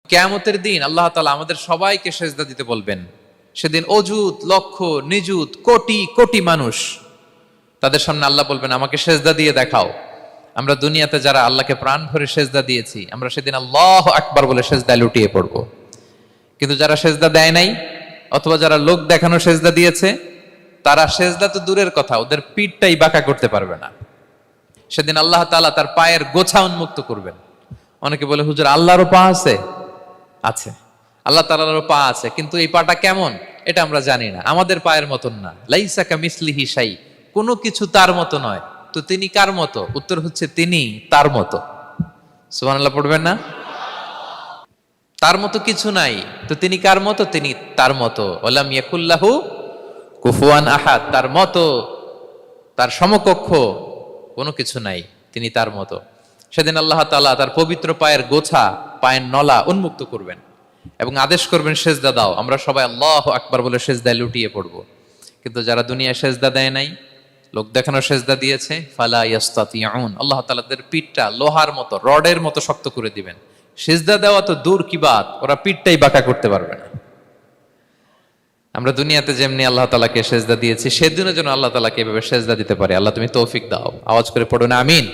কিয়ামতের দিন আল্লাহ তাআলা আমাদের সবাইকে সেজদা দিতে বলবেন। সেদিন অযুত লক্ষ নিযুত কোটি কোটি মানুষ, তাদের সামনে আল্লাহ বলবেন আমাকে সেজদা দিয়ে দেখাও। আমরা দুনিয়াতে যারা আল্লাহকে প্রাণ ভরে সেজদা দিয়েছি, আমরা সেদিন আল্লাহু আকবার বলে সেজদায় লুটিয়ে পড়ব। কিন্তু যারা সেজদা দেয় নাই, অথবা যারা লোক দেখানো সেজদা দিয়েছে, তারা সেজদা তো দূরের কথা, ওদের পিঠটাই বাঁকা করতে পারবে না। সেদিন আল্লাহ তাআলা তার পায়ের গোছা উন্মুক্ত করবেন। অনেকে বলে হুজুর আল্লাহরও পা আছে। আছে, আল্লাহ তাআলারও পা আছে, কিন্তু এই পাটা কেমন এটা আমরা জানি না। আমাদের পায়ের মতন না। লাইসা কামিসলিহি শাই, কোনো কিছু তার মতো নয়। তো তিনি কার মতো? উত্তর হচ্ছে তিনি তার মতো। সুবহানাল্লাহ পড়বেন না? তার মতো কিছু নাই, তো তিনি কার মতো? তিনি তার মতো। ওয়ালাম ইয়াকুল্লাহু কুফুয়ান আহাদ, তার মতো, তার সমকক্ষ কোনো কিছু নাই, তিনি তার মতো। সেদিন আল্লাহ তাআলা তার পবিত্র পায়ের গোছা, পায়ের নলা উন্মুক্ত করবেন এবং আদেশ করবেন সেজদা দাও। আমরা সবাই আল্লাহু আকবার বলে সেজদায় লুটিয়ে পড়ব। কিন্তু যারা দুনিয়ায় সেজদা দেয় নাই, লোক দেখানো সেজদা দিয়েছে, ফালা ইয়াস্তাতিউন, আল্লাহ তাআলা তাদের পিঠটা লোহার মতো, রডের মতো শক্ত করে দিবেন। সেজদা দেওয়া তো দূর কি বাত, ওরা পিঠটাই বাঁকা করতে পারবে না। আমরা দুনিয়াতে যেমনি আল্লাহ তাআলাকে সেজদা দিয়েছি, সেদিনও যেন আল্লাহ তাআলাকে এভাবে সেজদা দিতে পারে। আল্লাহ তুমি তৌফিক দাও। আওয়াজ করে পড়ুন আমিন।